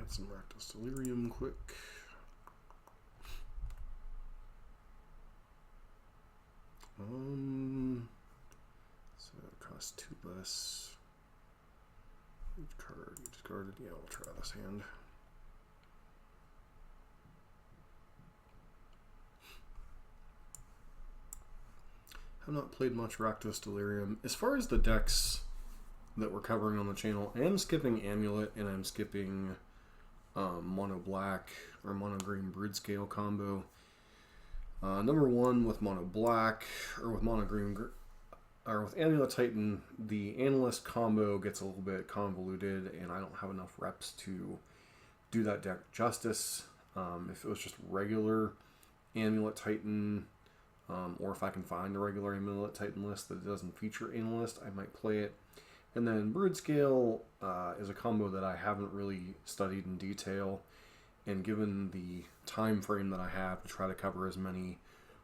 get some Rakdos Delirium quick. So it costs 2 less. Each card you discarded. Yeah, we'll try this hand. I've not played much Rakdos Delirium. As far as the decks that we're covering on the channel, I am skipping Amulet and I'm skipping Mono Black or Mono Green Brood Scale combo. Number one with Mono Black or with Mono Green or with Amulet Titan, the Analyst combo gets a little bit convoluted and I don't have enough reps to do that deck justice. If it was just regular Amulet Titan, or if I can find a regular Amulet Titan list that doesn't feature Analyst, I might play it. And then Brood Scale is a combo that I haven't really studied in detail, and given the time frame that I have to try to cover as many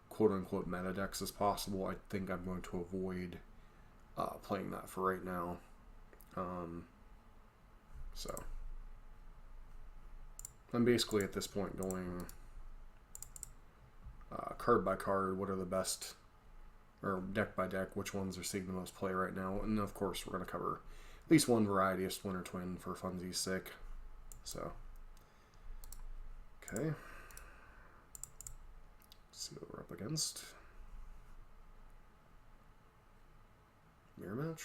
quote-unquote meta decks as possible, I think I'm going to avoid playing that for right now. So I'm basically at this point going card by card, what are the best, or deck by deck, which ones are seeing the most play right now. And of course we're going to cover at least one variety of Splinter Twin for funsies' sake. So, okay. Let's see what we're up against. Mirror match?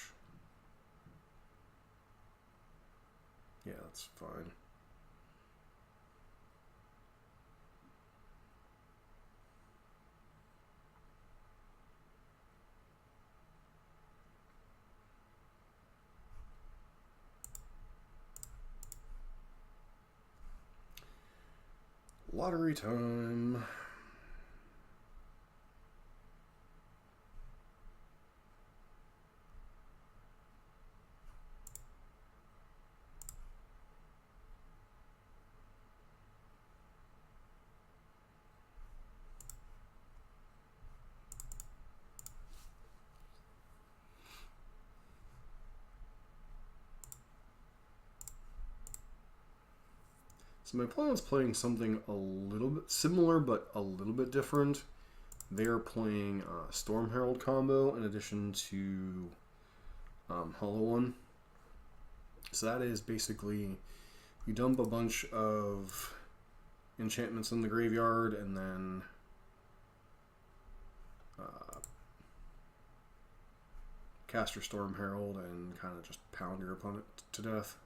Yeah, that's fine. Lottery time. So my opponent's playing something a little bit similar, but a little bit different. They're playing Storm Herald combo in addition to Hollow One. So that is basically you dump a bunch of enchantments in the graveyard and then cast your Storm Herald and kind of just pound your opponent to death.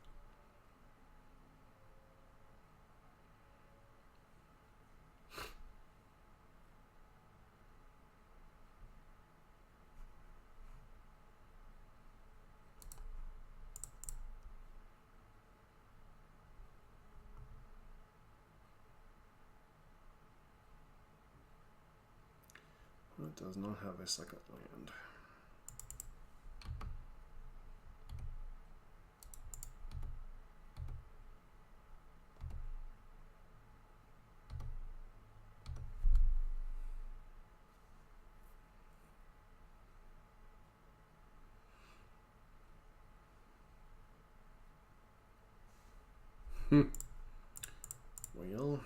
It does not have a second land. Well.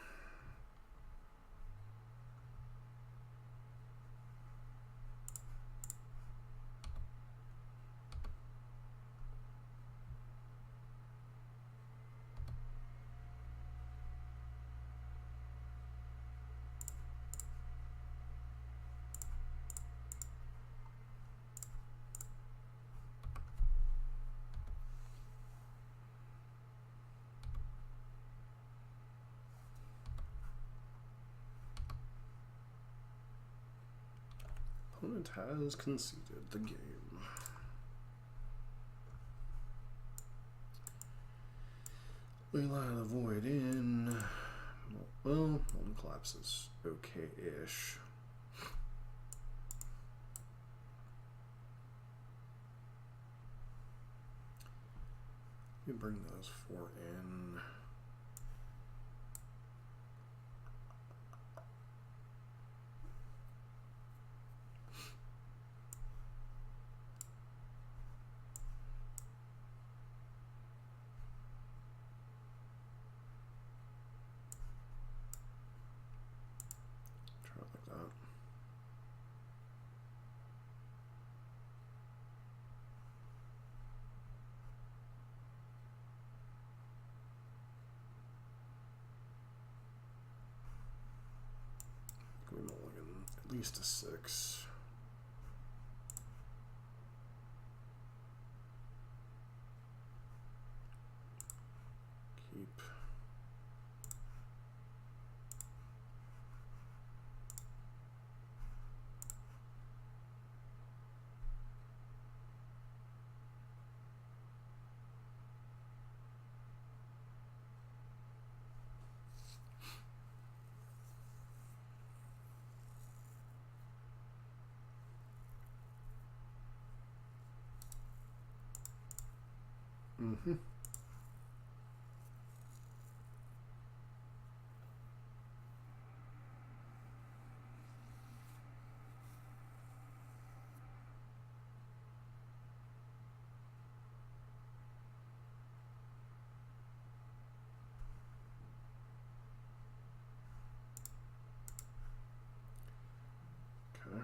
Opponent has conceded the game. Layla the Void in. Well, one collapses. Okay-ish. You bring those 4 in. least a 6. Keep. Mm-hmm. Okay.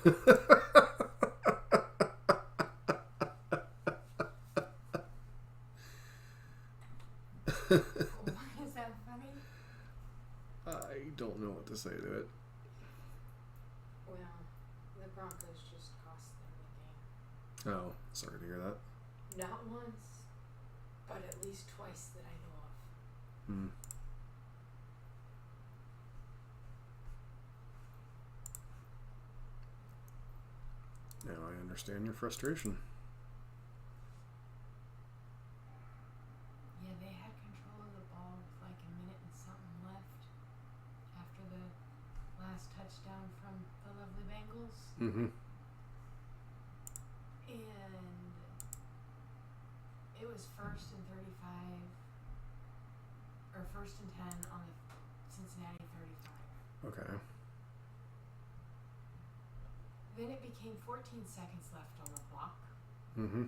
Why is that funny? I don't know what to say to it. Well, the Broncos just cost them the game. Oh, sorry to hear that. Not once, but at least twice that I know of. Hmm. Now I understand your frustration. Yeah, they had control of the ball with like a minute and something left after the last touchdown from the lovely Bengals. Mm-hmm. And it was 1st and 35, or 1st and 10 on the Cincinnati 35. Okay. Then it became 14 seconds left on the clock. Mm-hmm.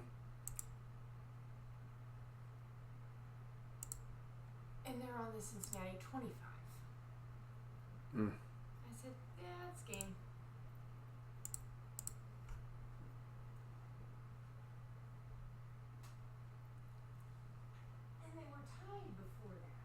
And they're on the Cincinnati 25. Mm. I said, yeah, it's game. And they were tied before that.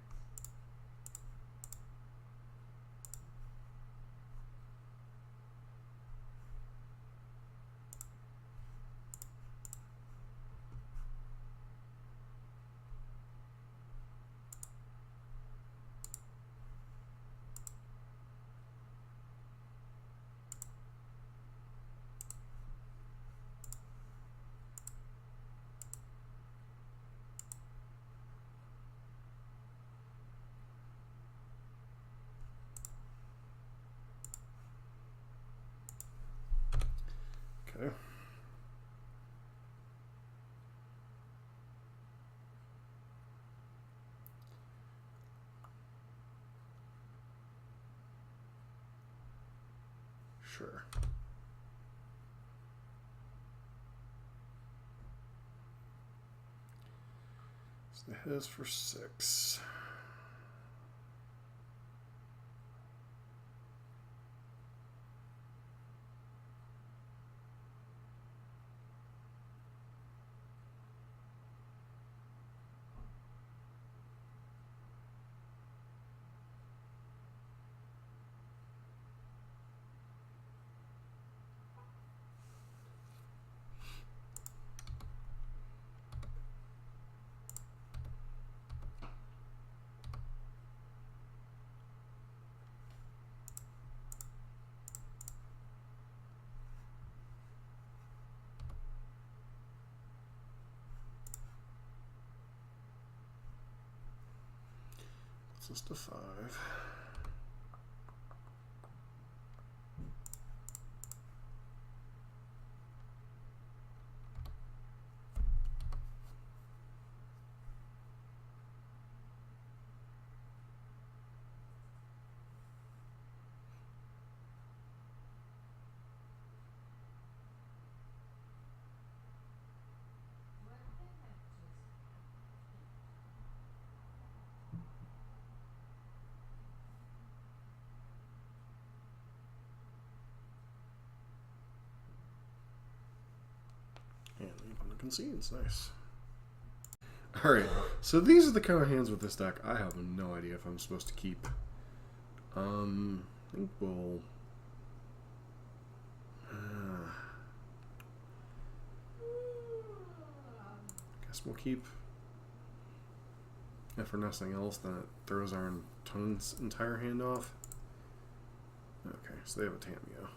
Okay. Sure. So the hit is for 6. Gets us to 5. And the opponent concedes. Nice. Alright, so these are the kind of hands with this deck I have no idea if I'm supposed to keep. I think we'll... guess we'll keep. If for nothing else, then it throws our entire hand off. Okay, so they have a Tameo.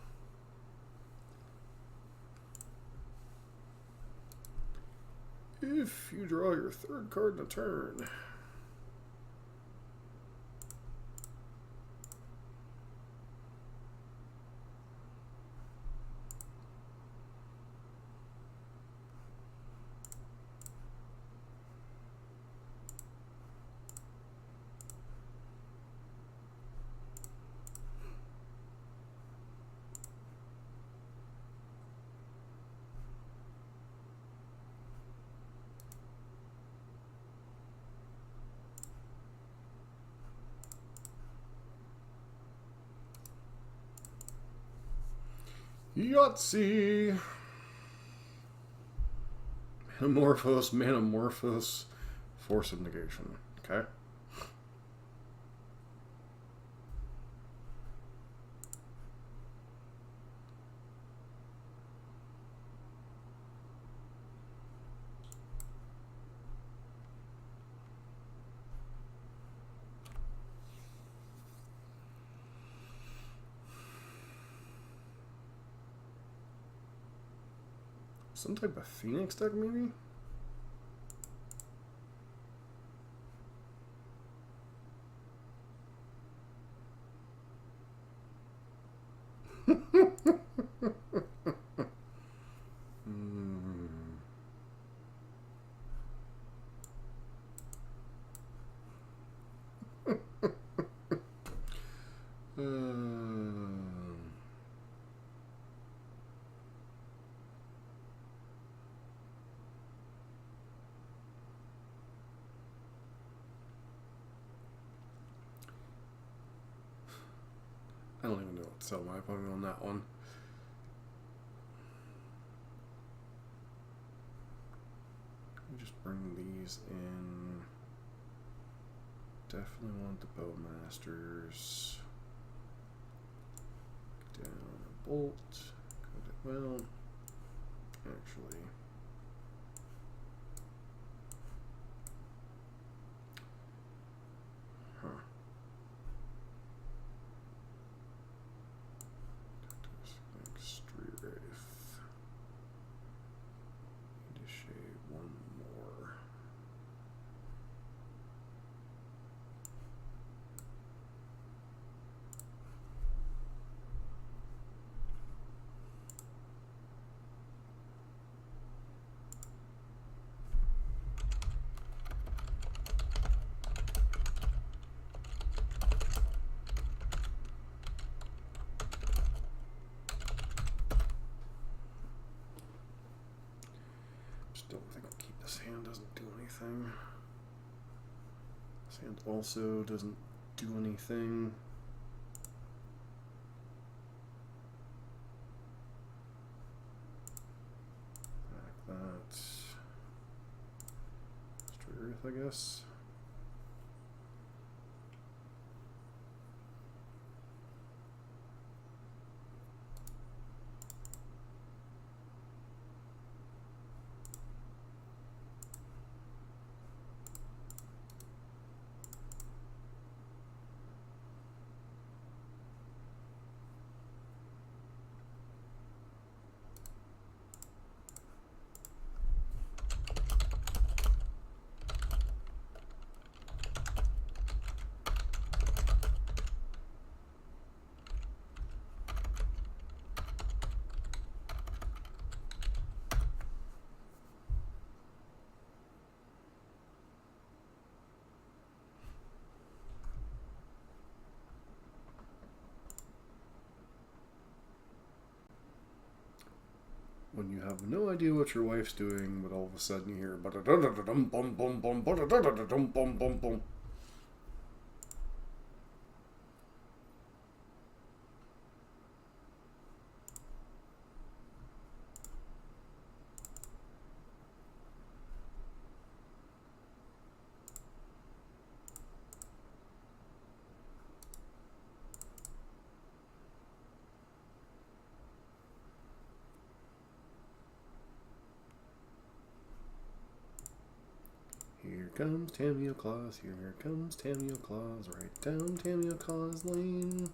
If you draw your 3rd card in a turn. Yahtzee! Manamorphose, Force of Negation. Okay. Some type of Phoenix deck, maybe? I don't even know what to tell my opponent on that one. Let me just bring these in. Definitely want the Bowmasters. Down a Bolt. Well, actually. Don't think I'll keep this hand. Doesn't do anything. This hand also doesn't do anything. Back that. Straight Earth, I guess. When you have no idea what your wife's doing, but all of a sudden you hear ba-da-da-da-da-dum, bum bum bum ba-da-da-da-da-dum, bum bum bum. Here comes Tamio Claus, here comes Tamio Claus, right down Tamio Claus Lane.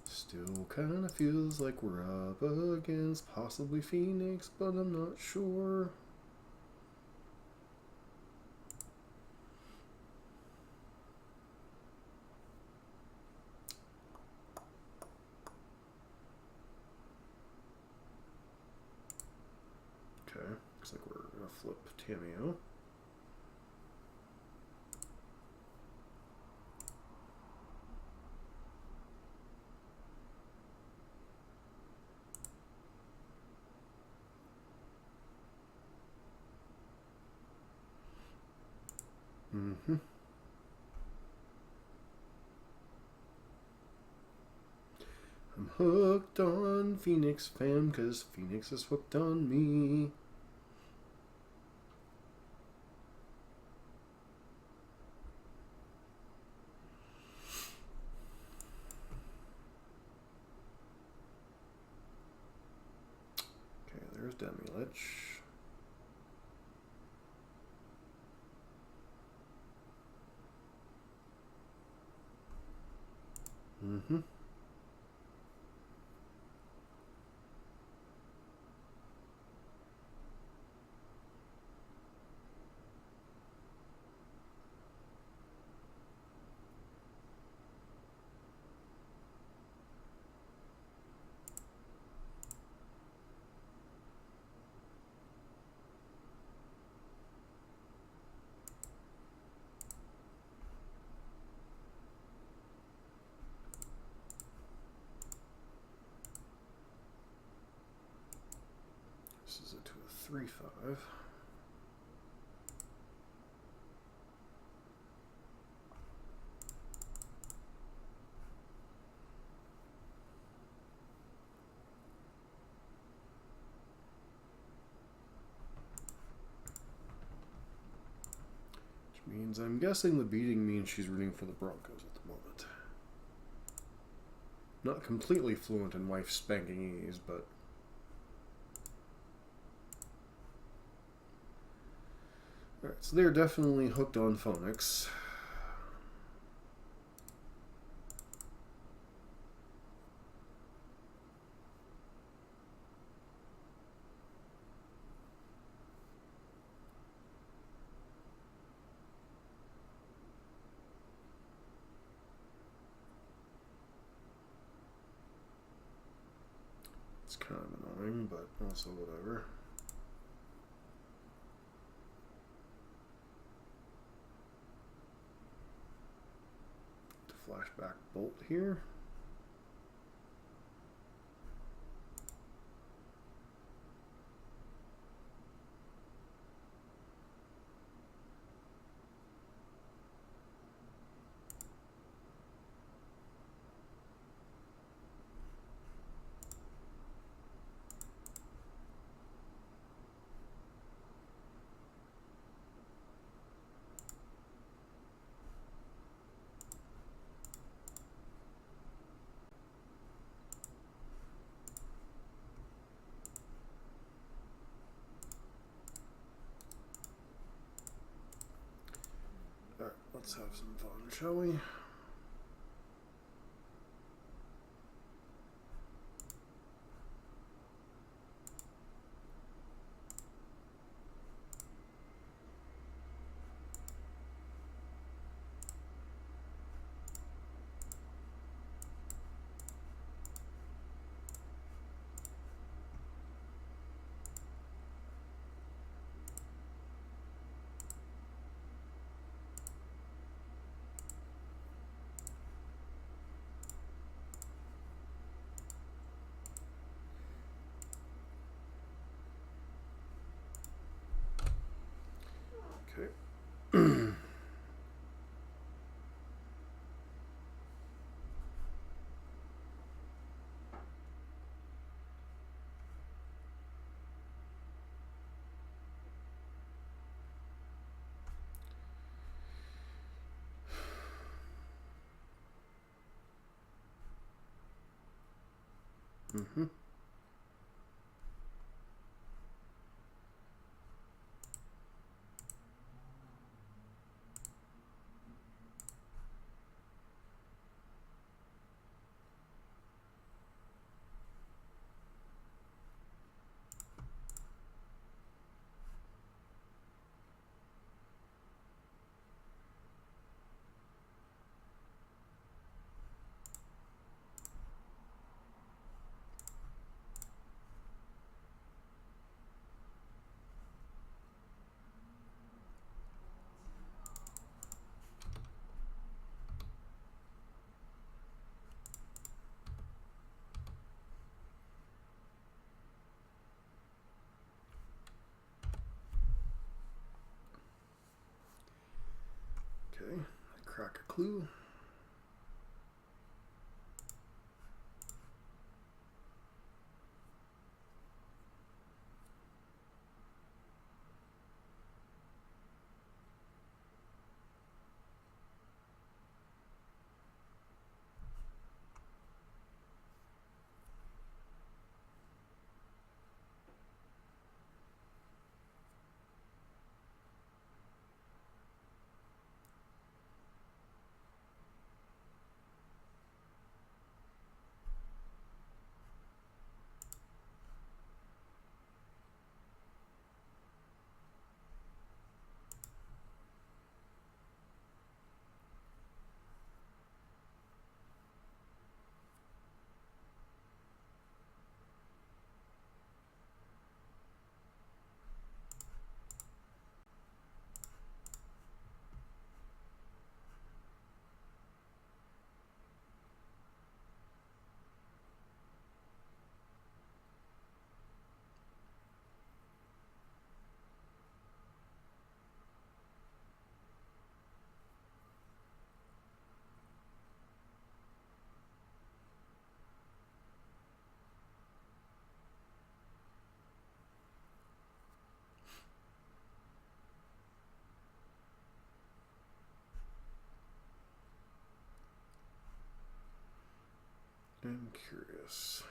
Still kinda feels like we're up against possibly Phoenix, but I'm not sure. Okay, looks like we're gonna flip Tamio. I'm hooked on Phoenix fam, cause Phoenix is hooked on me. Okay, there's Demi-Lich. This is to a 3/5. Which means I'm guessing the beating means she's rooting for the Broncos at the moment. Not completely fluent in wife spankingese, but alright, so they're definitely hooked on phonics. It's kind of annoying, but also whatever. Flashback bolt here. Alright, let's have some fun, shall we? Mm-hmm. Okay, I crack a clue. I'm curious.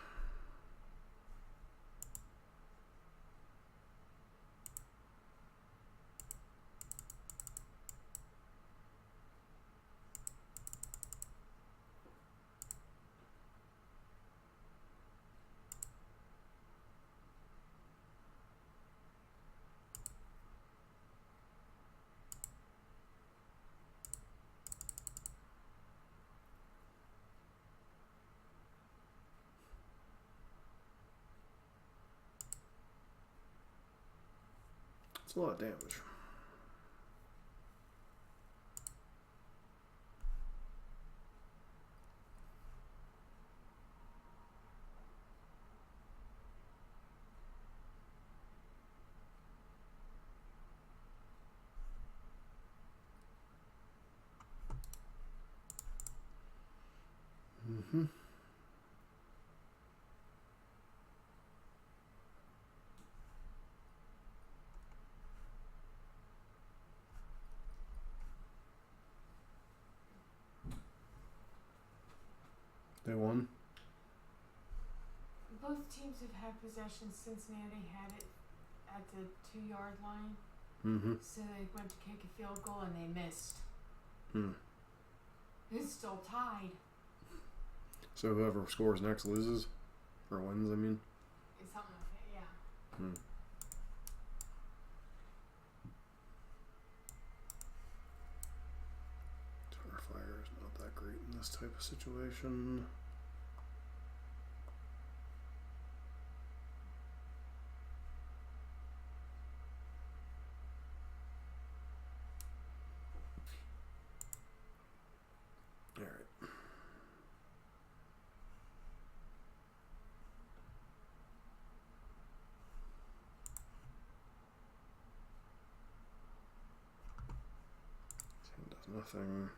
It's a lot of damage. Mm-hmm. They won. Both teams have had possession. Cincinnati had it at the 2-yard line. Mm-hmm. So they went to kick a field goal and they missed. Hmm. It's still tied. So whoever scores next loses? Or wins, I mean? It's something like that, yeah. Hmm. Starfire is not that great in this type of situation. Alright. Team does nothing.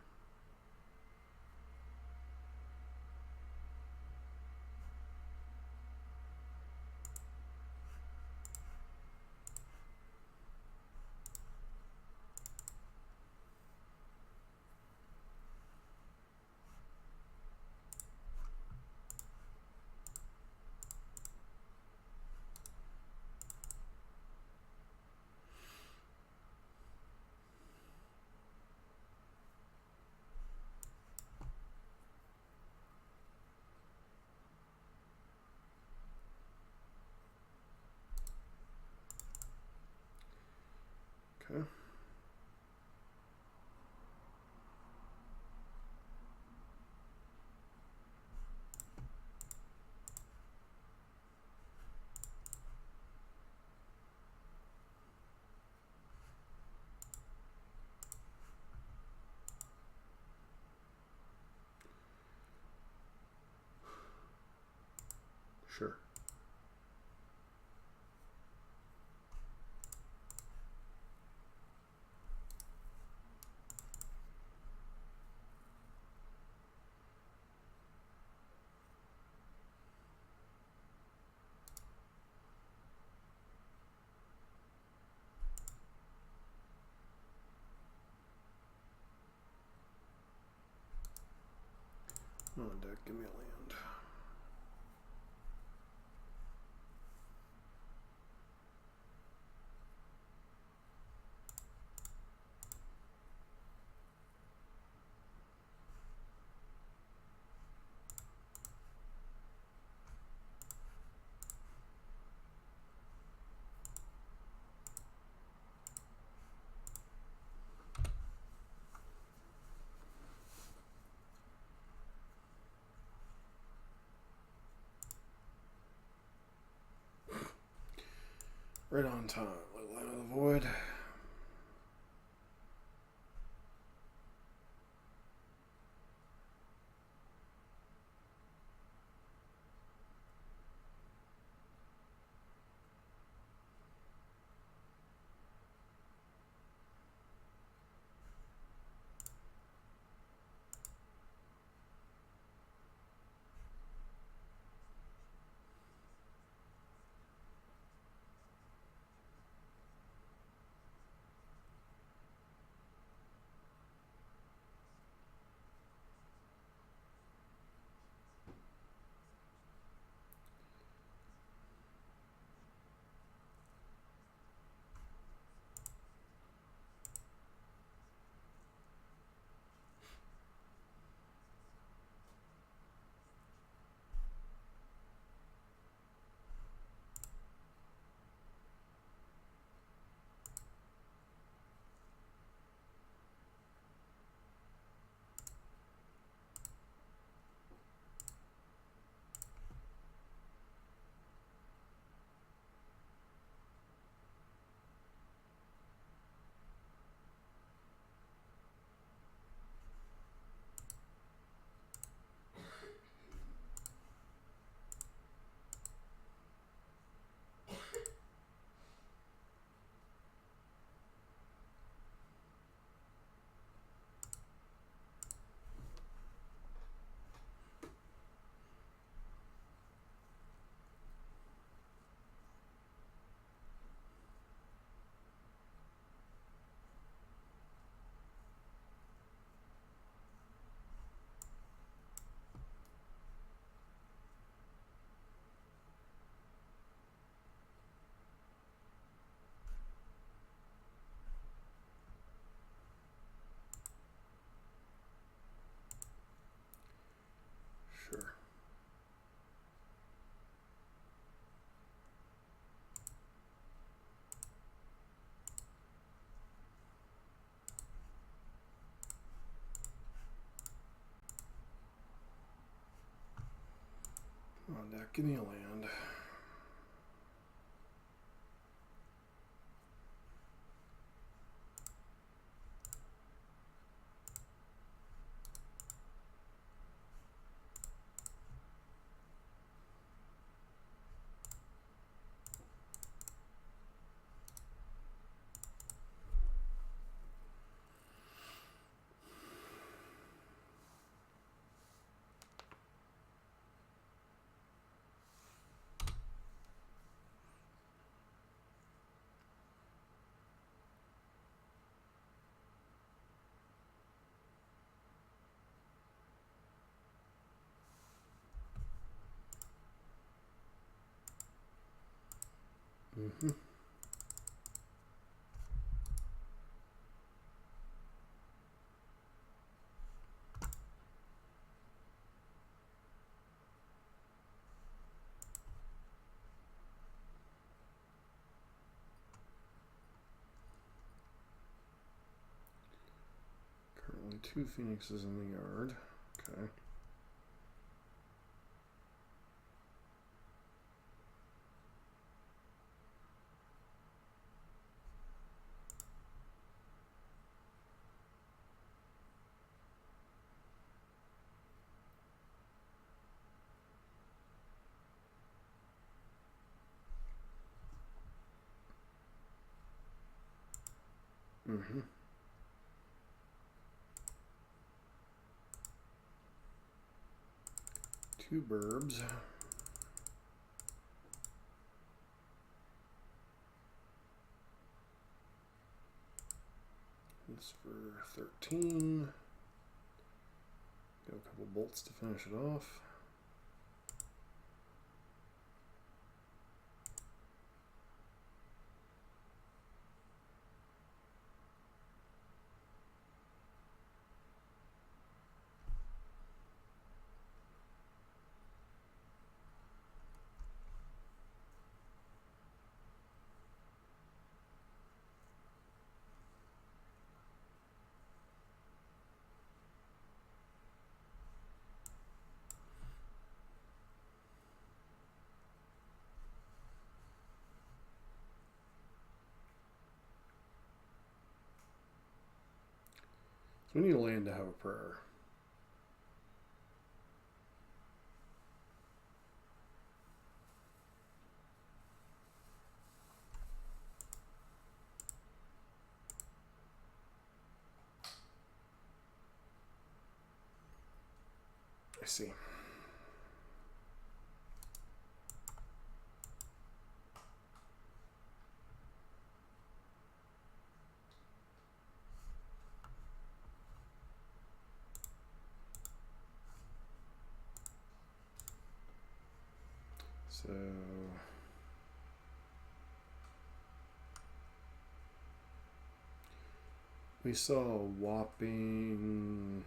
Okay. Sure. On deck, give me a land. Right on time. Little Line of the Void. Sure. On deck, give me a land. Mm-hmm. 2 Phoenixes in the yard. Okay. Mm-hmm. Two burbs. This for 13. Got a couple bolts to finish it off. So we need a land to have a prayer. I see. So we saw a whopping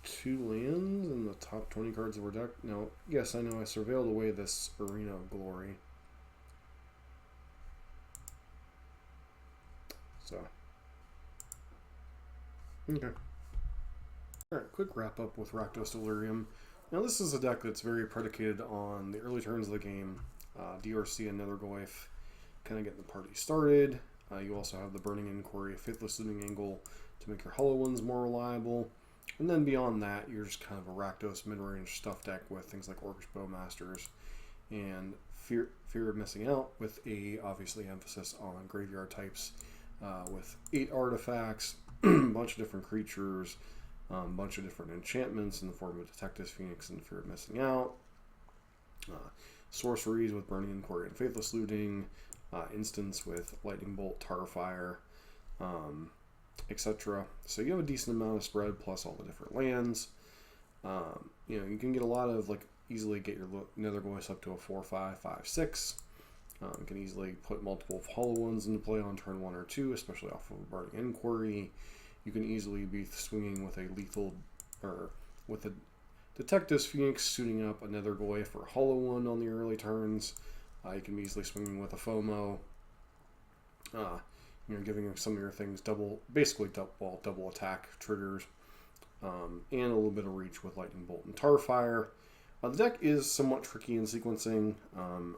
2 lands in the top 20 cards of our deck. Now, yes, I know I surveilled away this Arena of Glory. So, okay. Alright, quick wrap up with Rakdos Delirium. Now, this is a deck that's very predicated on the early turns of the game. DRC and Nethergoyf kind of getting the party started. You also have the Burning Inquiry, Faithless Looting Angle to make your Hollow Ones more reliable. And then beyond that, you're just kind of a Rakdos mid-range stuff deck with things like Orcish Bowmasters and Fear of Missing Out, with a obviously emphasis on graveyard types with 8 artifacts, a bunch of different creatures, a bunch of different enchantments in the form of Detectives, Phoenix, and Fear of Missing Out, sorceries with Burning Inquiry and Faithless Looting, instants with Lightning Bolt, Tarfire, etc. So you have a decent amount of spread plus all the different lands. You know, you can get a lot of, like, easily get your Nethergoyfs up to a 4/5, 5/6. You can easily put multiple Hollow Ones into play on turn 1 or 2, especially off of a Burning Inquiry. You can easily be swinging with a lethal, or with a Detectives Phoenix suiting up a Nethergoyf or Hollow One on the early turns. You can be easily swinging with a FOMO. You know, giving some of your things basically double attack triggers, and a little bit of reach with Lightning Bolt and Tarfire. The deck is somewhat tricky in sequencing.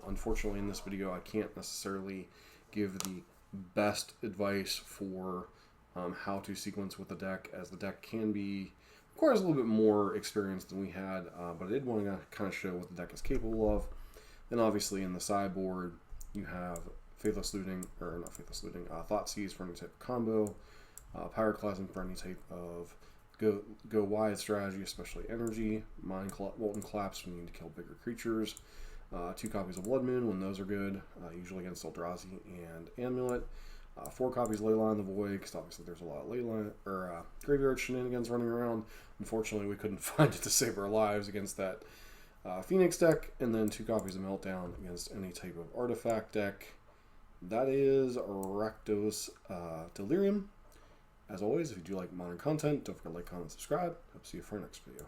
Unfortunately, in this video, I can't necessarily give the best advice for how to sequence with the deck, as the deck requires a little bit more experience than we had, but I did want to kind of show what the deck is capable of. Then obviously in the sideboard, you have Faithless Looting, or not Faithless Looting, Thoughtseize for any type of combo, Pyroclasm for any type of go wide strategy, especially energy, Molten Collapse when you need to kill bigger creatures, 2 copies of Blood Moon when those are good, usually against Eldrazi and Amulet, 4 copies of Leyline of the Void, because obviously there's a lot of Leyline, or graveyard shenanigans running around. Unfortunately, we couldn't find it to save our lives against that Phoenix deck, and then 2 copies of Meltdown against any type of artifact deck. That is Rakdos Delirium. As always, if you do like modern content, don't forget to like, comment, subscribe. Hope to see you for our next video.